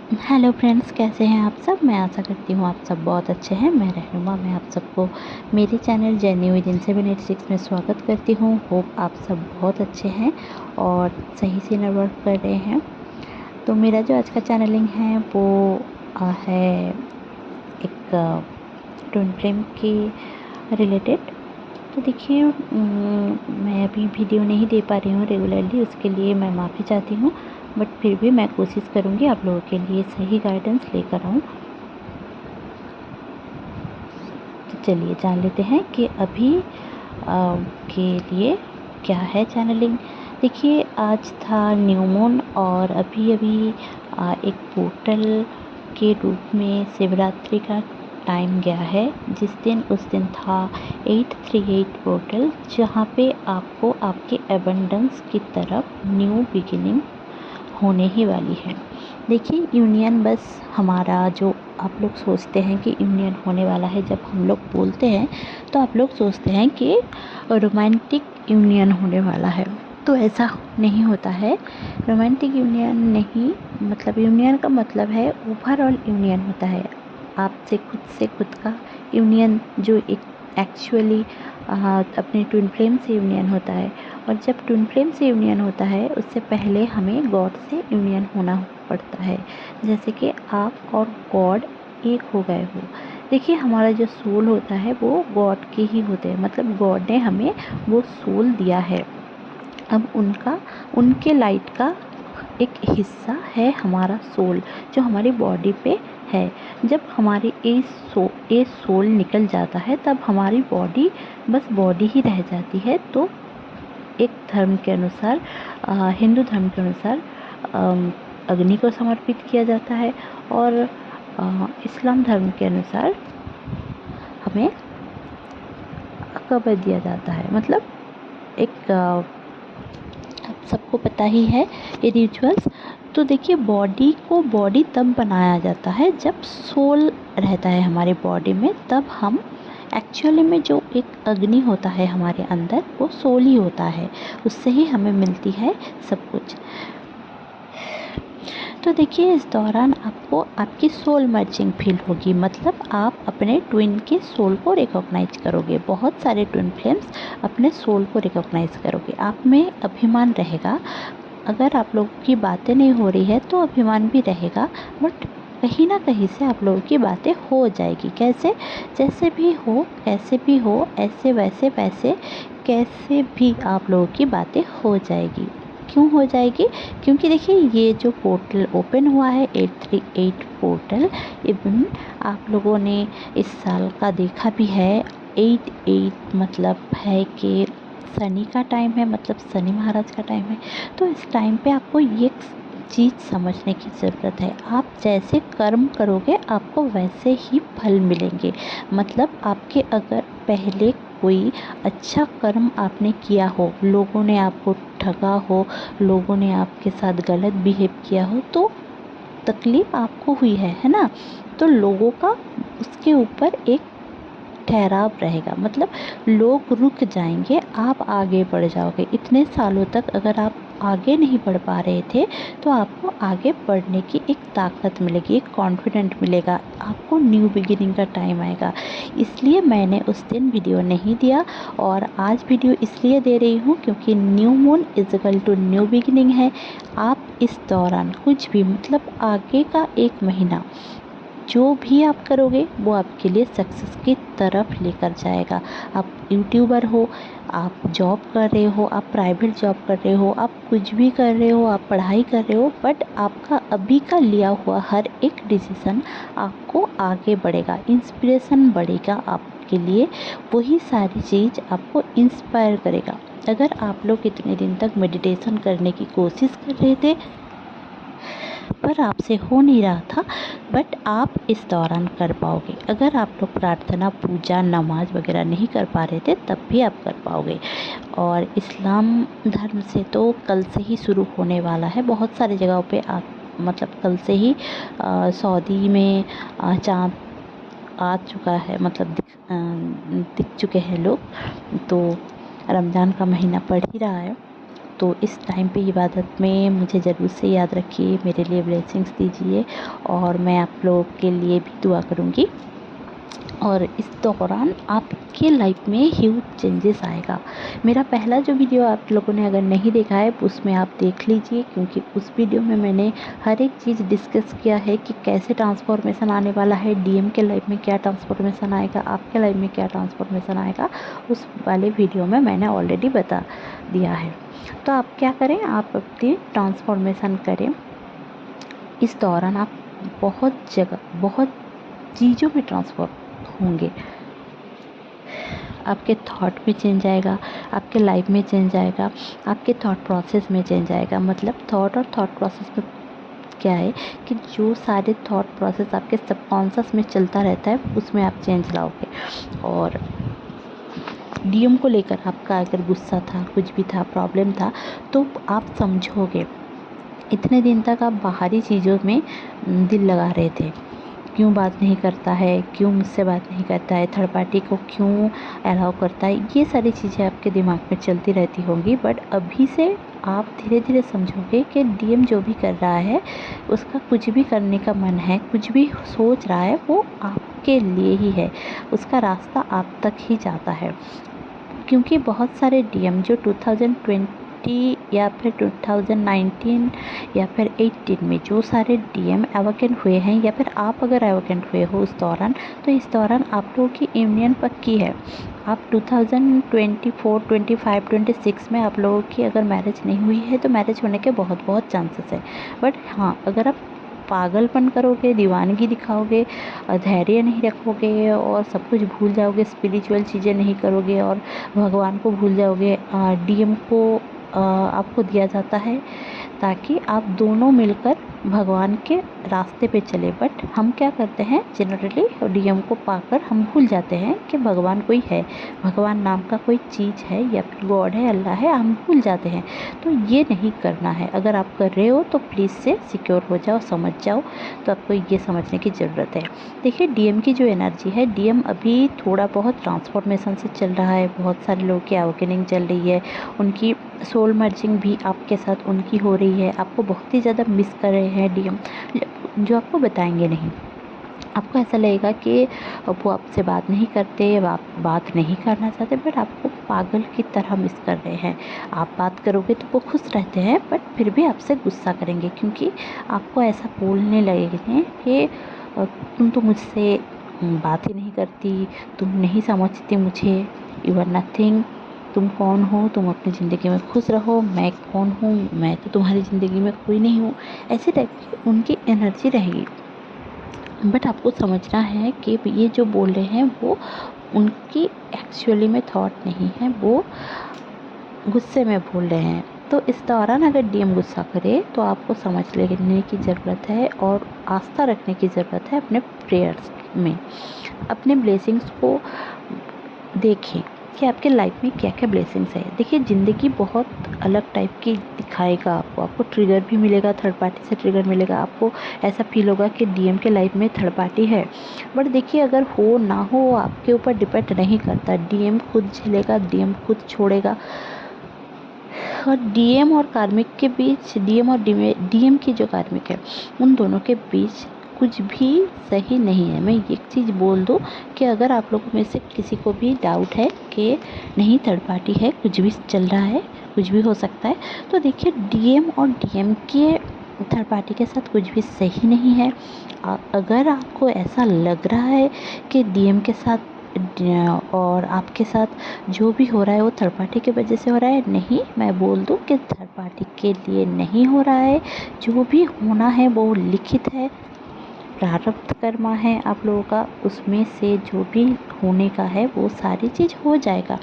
Hello friends, कैसे हैं आप सब। मैं आशा करती हूँ आप सब बहुत अच्छे हैं। मैं रहनुमा, मैं आप सबको मेरे चैनल जर्नी विद इन 786 में स्वागत करती हूँ। होप आप सब बहुत अच्छे हैं और सही से वर्क कर रहे हैं। तो मेरा जो आज का चैनलिंग है वो है एक ट्विन फ्लेम के रिलेटेड। तो देखिए, मैं अभी वीडियो नहीं दे पा रही हूँ रेगुलरली, उसके लिए मैं माफ़ी चाहती हूँ। बट फिर भी मैं कोशिश करूँगी आप लोगों के लिए सही गाइडेंस लेकर आऊँ। तो चलिए जान लेते हैं कि अभी के लिए क्या है चैनलिंग। देखिए, आज था न्यू मून और अभी अभी एक पोर्टल के रूप में शिवरात्रि का टाइम गया है। उस दिन था 838 पोर्टल, जहाँ पे आपको आपके एबंडेंस की तरफ न्यू बिगिनिंग होने ही वाली है। देखिए, यूनियन बस हमारा जो आप लोग सोचते हैं कि यूनियन होने वाला है, जब हम लोग बोलते हैं तो आप लोग सोचते हैं कि रोमांटिक यूनियन होने वाला है। तो ऐसा नहीं होता है। रोमांटिक यूनियन नहीं, मतलब यूनियन का मतलब है ओवरऑल यूनियन होता है। आपसे खुद का यूनियन, जो एक एक्चुअली अपने ट्विन फ्लेम से यूनियन होता है। और जब ट्विन फ्लेम से यूनियन होता है, उससे पहले हमें गॉड से यूनियन होना पड़ता है। जैसे कि आप और गॉड एक हो गए हो। देखिए, हमारा जो सोल होता है वो गॉड के ही होते हैं, मतलब गॉड ने हमें वो सोल दिया है। अब उनके लाइट का एक हिस्सा है हमारा सोल, जो हमारी बॉडी पे है। जब हमारी ये सोल निकल जाता है, तब हमारी बॉडी बस बॉडी ही रह जाती है। तो एक धर्म के अनुसार, हिंदू धर्म के अनुसार अग्नि को समर्पित किया जाता है, और इस्लाम धर्म के अनुसार हमें कब्र दिया जाता है। मतलब एक आप सबको पता ही है ये रिचुअल्स। तो देखिए, बॉडी को बॉडी तब बनाया जाता है जब सोल रहता है हमारे बॉडी में। तब हम एक्चुअली में जो एक अग्नि होता है हमारे अंदर, वो सोल ही होता है। उससे ही हमें मिलती है सब कुछ। तो देखिए, इस दौरान आपको आपकी सोल मर्जिंग फील होगी, मतलब आप अपने ट्विन के सोल को रिकॉग्नाइज करोगे। बहुत सारे ट्विन फ्लेम्स अपने सोल को रिकॉग्नाइज करोगे। आप में अभिमान रहेगा। अगर आप लोगों की बातें नहीं हो रही है तो अभिमान भी रहेगा, बट कहीं ना कहीं से आप लोगों की बातें हो जाएगी। कैसे? जैसे भी हो, कैसे भी हो, ऐसे वैसे वैसे कैसे भी आप लोगों की बातें हो जाएगी। क्यों हो जाएगी? क्योंकि देखिए, ये जो पोर्टल ओपन हुआ है 838 पोर्टल, इवन आप लोगों ने इस साल का देखा भी है। 88 मतलब है कि शनि का टाइम है, मतलब शनि महाराज का टाइम है। तो इस टाइम पे आपको ये चीज़ समझने की ज़रूरत है। आप जैसे कर्म करोगे, आपको वैसे ही फल मिलेंगे। मतलब आपके अगर पहले कोई अच्छा कर्म आपने किया हो, लोगों ने आपको ठगा हो, लोगों ने आपके साथ गलत बिहेव किया हो, तो तकलीफ़ आपको हुई है ना। तो लोगों का उसके ऊपर एक ठहराव रहेगा, मतलब लोग रुक जाएंगे, आप आगे बढ़ जाओगे। इतने सालों तक अगर आप आगे नहीं बढ़ पा रहे थे, तो आपको आगे बढ़ने की एक ताकत मिलेगी, एक कॉन्फिडेंट मिलेगा। आपको न्यू बिगिनिंग का टाइम आएगा। इसलिए मैंने उस दिन वीडियो नहीं दिया, और आज वीडियो इसलिए दे रही हूँ क्योंकि new moon is equal to new beginning है। आप इस दौरान कुछ भी, मतलब आगे का एक महीना जो भी आप करोगे, वो आपके लिए सक्सेस की तरफ लेकर जाएगा। आप यूट्यूबर हो, आप जॉब कर रहे हो, आप प्राइवेट जॉब कर रहे हो, आप कुछ भी कर रहे हो, आप पढ़ाई कर रहे हो, बट आपका अभी का लिया हुआ हर एक डिसीज़न आपको आगे बढ़ेगा, इंस्पिरेशन बढ़ेगा आपके लिए। वही सारी चीज़ आपको इंस्पायर करेगा। अगर आप लोग इतने दिन तक मेडिटेशन करने की कोशिश कर रहे थे पर आपसे हो नहीं रहा था, बट आप इस दौरान कर पाओगे। अगर आप लोग प्रार्थना, पूजा, नमाज वगैरह नहीं कर पा रहे थे, तब भी आप कर पाओगे। और इस्लाम धर्म से तो कल से ही शुरू होने वाला है। बहुत सारी जगहों पे आप, मतलब कल से ही सऊदी में चाँद आ चुका है, मतलब दिख चुके हैं लोग। तो रमज़ान का महीना पड़ ही रहा है। तो इस टाइम पे इबादत में मुझे ज़रूर से याद रखिए, मेरे लिए ब्लेसिंग्स दीजिए और मैं आप लोगों के लिए भी दुआ करूँगी। और इस दौरान आपके लाइफ में ह्यूज चेंजेस आएगा। मेरा पहला जो वीडियो आप लोगों ने अगर नहीं देखा है उसमें आप देख लीजिए, क्योंकि उस वीडियो में मैंने हर एक चीज़ डिस्कस किया है कि कैसे ट्रांसफॉर्मेशन आने वाला है, डीएम के लाइफ में क्या ट्रांसफॉर्मेशन आएगा, आपके लाइफ में क्या ट्रांसफॉर्मेशन आएगा, उस वाले वीडियो में मैंने ऑलरेडी बता दिया है। तो आप क्या करें, आप अपनी ट्रांसफॉर्मेशन करें। इस दौरान आप बहुत चीज़ों में ट्रांसफॉर्म होंगे। आपके थॉट में चेंज आएगा, आपके लाइफ में चेंज आएगा, आपके थॉट प्रोसेस में चेंज आएगा। मतलब थॉट और थॉट प्रोसेस में क्या है कि जो सारे थॉट प्रोसेस आपके सबकॉन्शियस में चलता रहता है उसमें आप चेंज लाओगे। और डीएम को लेकर आपका अगर गुस्सा था, कुछ भी था, प्रॉब्लम था, तो आप समझोगे। इतने दिन तक आप बाहरी चीज़ों में दिल लगा रहे थे, क्यों बात नहीं करता है, क्यों मुझसे बात नहीं करता है, थर्ड पार्टी को क्यों अलाउ करता है, ये सारी चीज़ें आपके दिमाग में चलती रहती होंगी। बट अभी से आप धीरे धीरे समझोगे कि डीएम जो भी कर रहा है, उसका कुछ भी करने का मन है, कुछ भी सोच रहा है, वो आपके लिए ही है, उसका रास्ता आप तक ही जाता है। क्योंकि बहुत सारे डीएम जो 2020 या फिर 2019 या फिर 18 में जो सारे डीएम एवोकेंट हुए हैं, या फिर आप अगर एवोकेंट हुए हो उस दौरान, तो इस दौरान आप लोगों की यूनियन पक्की है। आप 2024, 25, 26 में आप लोगों की अगर मैरिज नहीं हुई है तो मैरिज होने के बहुत चांसेस है। बट हाँ, अगर आप पागलपन करोगे, दीवानगी दिखाओगे, धैर्य नहीं रखोगे और सब कुछ भूल जाओगे, स्पिरिचुअल चीज़ें नहीं करोगे और भगवान को भूल जाओगे, डीएम को आपको दिया जाता है ताकि आप दोनों मिलकर भगवान के रास्ते पे चले। बट हम क्या करते हैं, जनरली डीएम को पाकर हम भूल जाते हैं कि भगवान कोई है, भगवान नाम का कोई चीज़ है, या फिर गॉड है, अल्लाह है, हम भूल जाते हैं। तो ये नहीं करना है। अगर आप कर रहे हो तो प्लीज़ से सिक्योर हो जाओ, समझ जाओ। तो आपको ये समझने की ज़रूरत है। देखिए, डीएम की जो एनर्जी है, डीएम अभी थोड़ा बहुत ट्रांसफॉर्मेशन से चल रहा है। बहुत सारे लोगों की अवेकनिंग चल रही है, उनकी सोल मर्जिंग भी आपके साथ उनकी हो रही है। आपको बहुत ही ज़्यादा मिस कर रहे हैं डीएम, जो आपको बताएंगे नहीं। आपको ऐसा लगेगा कि वो आपसे बात नहीं करते, आप बात नहीं करना चाहते, बट आपको पागल की तरह मिस कर रहे हैं। आप बात करोगे तो वो खुश रहते हैं, बट फिर भी आपसे गुस्सा करेंगे, क्योंकि आपको ऐसा बोलने लगेंगे कि तुम तो मुझसे बात ही नहीं करती, तुम नहीं समझती मुझे, यू आर नथिंग, तुम कौन हो, तुम अपनी ज़िंदगी में खुश रहो, मैं कौन हूँ, मैं तो तुम्हारी ज़िंदगी में कोई नहीं हूँ। ऐसे टाइप की उनकी एनर्जी रहेगी। बट आपको समझना है कि ये जो बोल रहे हैं वो उनकी एक्चुअली में थॉट नहीं है, वो गुस्से में बोल रहे हैं। तो इस दौरान अगर डीएम गुस्सा करे तो आपको समझ लेने की ज़रूरत है और आस्था रखने की ज़रूरत है अपने प्रेयर्स में। अपने ब्लेसिंग्स को देखें कि आपके लाइफ में क्या क्या ब्लेसिंग्स है। देखिए, ज़िंदगी बहुत अलग टाइप की दिखाएगा आपको ट्रिगर भी मिलेगा, थर्ड पार्टी से ट्रिगर मिलेगा। आपको ऐसा फील होगा कि डीएम के लाइफ में थर्ड पार्टी है। बट देखिए, अगर हो ना हो आपके ऊपर डिपेंड नहीं करता। डीएम खुद झेलेगा, डीएम खुद छोड़ेगा। और डीएम और कार्मिक के बीच, डीएम और डीएम की जो कार्मिक है, उन दोनों के बीच कुछ भी सही नहीं है। मैं एक चीज़ बोल दूँ कि अगर आप लोगों में से किसी को भी डाउट है कि नहीं थर्ड पार्टी है, कुछ भी चल रहा है, कुछ भी हो सकता है, तो देखिए, डीएम और डीएम के थर्ड पार्टी के साथ कुछ भी सही नहीं है। अगर आपको ऐसा लग रहा है कि डीएम के साथ और आपके साथ जो भी हो रहा है वो थर्ड पार्टी की वजह से हो रहा है, नहीं, मैं बोल दूँ कि थर्ड पार्टी के लिए नहीं हो रहा है। जो भी होना है वो लिखित है, प्रारब्ध कर्मा है आप लोगों का, उसमें से जो भी होने का है वो सारी चीज़ हो जाएगा।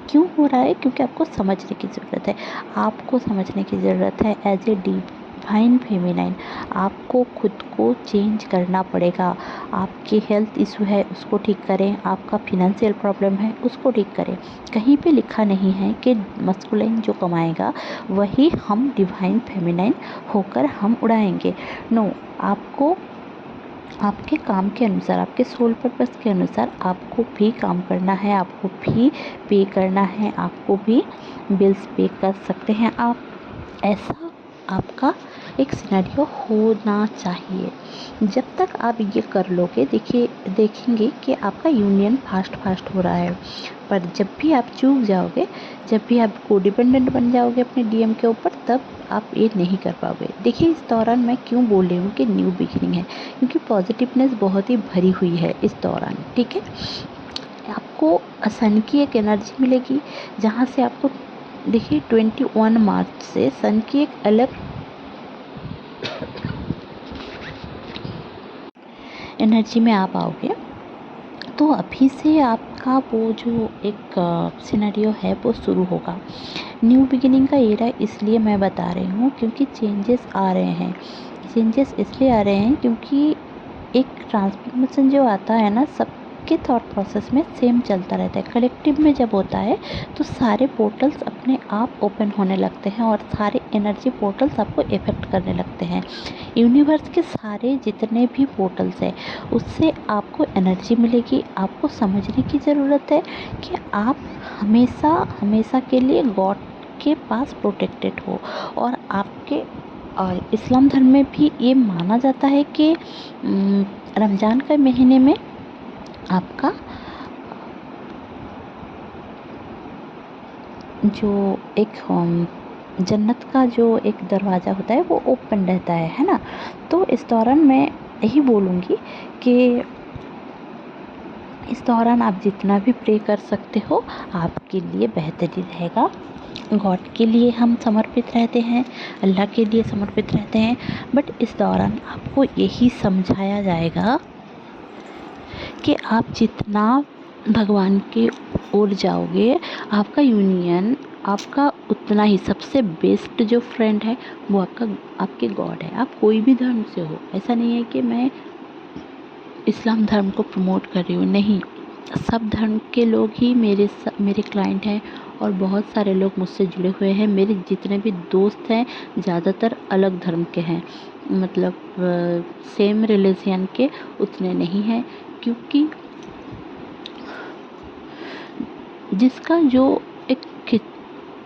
क्यों हो रहा है? क्योंकि आपको समझने की ज़रूरत है। आपको समझने की ज़रूरत है एज ए डिवाइन फेमिनाइन। आपको खुद को चेंज करना पड़ेगा। आपकी हेल्थ इशू है उसको ठीक करें, आपका फिनेंशियल प्रॉब्लम है उसको ठीक करें। कहीं पे लिखा नहीं है कि मस्कुलाइन जो कमाएगा वही हम डिवाइन फेमिनाइन होकर हम उड़ाएंगे। नो, आपको आपके काम के अनुसार, आपके सोल पर्पस के अनुसार आपको भी काम करना है, आपको भी पे करना है, आपको भी बिल्स पे कर सकते हैं आप। ऐसा आपका एक सिनेरियो होना चाहिए। जब तक आप ये कर लोगे, देखिए देखेंगे कि आपका यूनियन फास्ट हो रहा है। पर जब भी आप चूक जाओगे, जब भी आप कोडिपेंडेंट बन जाओगे अपने डीएम के ऊपर, तब आप ये नहीं कर पाओगे। देखिए इस दौरान मैं क्यों बोल रही हूँ कि न्यू बिगिनिंग है, क्योंकि पॉजिटिवनेस बहुत ही भरी हुई है इस दौरान। ठीक है, आपको सन की एक एनर्जी मिलेगी, जहाँ से आपको देखिए 21 मार्च से सन की एक अलग एनर्जी में आप आओगे। तो अभी से आपका वो जो एक सिनेरियो है वो शुरू होगा। न्यू बिगिनिंग का एरा इसलिए मैं बता रही हूँ क्योंकि चेंजेस आ रहे हैं। चेंजेस इसलिए आ रहे हैं क्योंकि एक ट्रांसफॉर्मेशन जो आता है ना, सबके थॉट प्रोसेस में सेम चलता रहता है। कलेक्टिव में जब होता है तो सारे पोर्टल्स अपने आप ओपन होने लगते हैं और सारे एनर्जी पोर्टल्स आपको इफ़ेक्ट करने लगते हैं। यूनिवर्स के सारे जितने भी पोर्टल्स हैं उससे आपको एनर्जी मिलेगी। आपको समझने की ज़रूरत है कि आप हमेशा के लिए गॉड के पास प्रोटेक्टेड हो। और आपके इस्लाम धर्म में भी ये माना जाता है कि रमज़ान के महीने में आपका जो एक जन्नत का जो एक दरवाज़ा होता है वो ओपन रहता है ना। तो इस दौरान मैं यही बोलूँगी कि इस दौरान आप जितना भी प्रे कर सकते हो आपके लिए बेहतरीन रहेगा। गॉड के लिए हम समर्पित रहते हैं, अल्लाह के लिए समर्पित रहते हैं। बट इस दौरान आपको यही समझाया जाएगा कि आप जितना भगवान की ओर जाओगे, आपका यूनियन आपका उतना ही सबसे बेस्ट जो फ्रेंड है वो आपके गॉड है। आप कोई भी धर्म से हो, ऐसा नहीं है कि मैं इस्लाम धर्म को प्रमोट कर रही हूँ, नहीं। सब धर्म के लोग ही मेरे क्लाइंट हैं और बहुत सारे लोग मुझसे जुड़े हुए हैं। मेरे जितने भी दोस्त हैं ज़्यादातर अलग धर्म के हैं, मतलब सेम रिलीजन के उतने नहीं हैं, क्योंकि जिसका जो एक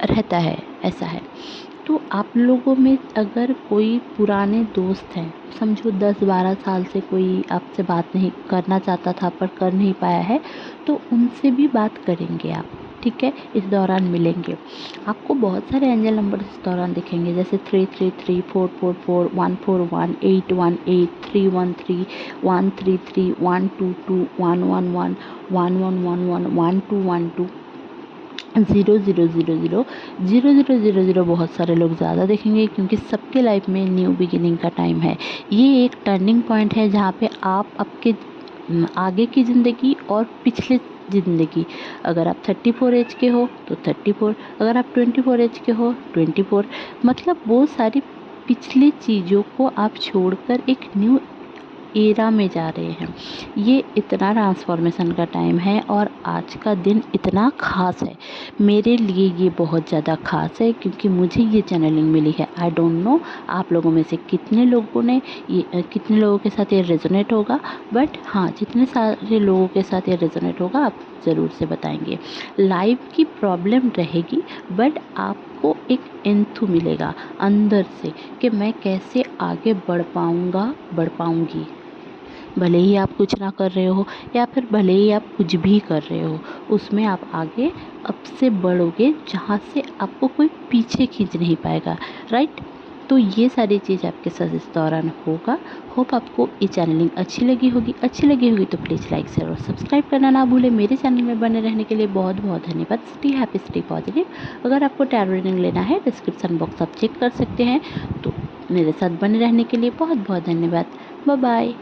रहता है ऐसा है। तो आप लोगों में अगर कोई पुराने दोस्त हैं, समझो 10-12 साल से कोई आपसे बात नहीं करना चाहता था पर कर नहीं पाया है, तो उनसे भी बात करेंगे आप। ठीक है, इस दौरान मिलेंगे आपको बहुत सारे एंजल नंबर इस दौरान दिखेंगे, जैसे 333 444 141 818 313 133 122 111 1111 1212 0 0 0 0 बहुत सारे लोग ज़्यादा देखेंगे, क्योंकि सबके लाइफ में न्यू बिगिनिंग का टाइम है। ये एक टर्निंग पॉइंट है जहाँ पे आप आपके आगे की ज़िंदगी और पिछले ज़िंदगी, अगर आप 34 एज के हो तो 34, अगर आप 24 एज के हो 24, मतलब वो सारी पिछली चीज़ों को आप छोड़कर एक न्यू एरा में जा रहे हैं। ये इतना ट्रांसफॉर्मेशन का टाइम है और आज का दिन इतना ख़ास है मेरे लिए, ये बहुत ज़्यादा ख़ास है क्योंकि मुझे ये चैनलिंग मिली है। आई डोंट नो आप लोगों में से कितने लोगों के साथ ये रेजोनेट होगा, बट हाँ, जितने सारे लोगों के साथ ये रेजोनेट होगा आप ज़रूर से बताएंगे। लाइफ की प्रॉब्लम रहेगी बट आपको एक एंथू मिलेगा अंदर से कि मैं कैसे आगे बढ़ पाऊँगी। भले ही आप कुछ ना कर रहे हो या फिर भले ही आप कुछ भी कर रहे हो, उसमें आप आगे अब से बढ़ोगे जहाँ से आपको कोई पीछे खींच नहीं पाएगा। राइट, तो ये सारी चीज़ आपके साथ इस दौरान होगा। होप आपको ये चैनलिंग अच्छी लगी होगी तो प्लीज़ लाइक शेयर और सब्सक्राइब करना ना भूलें। मेरे चैनल में बने रहने के लिए बहुत बहुत धन्यवाद। Stay happy, stay positive. अगर आपको टैरो रीडिंग लेना है डिस्क्रिप्शन बॉक्स आप चेक कर सकते हैं। तो मेरे साथ बने रहने के लिए बहुत बहुत धन्यवाद। Bye bye.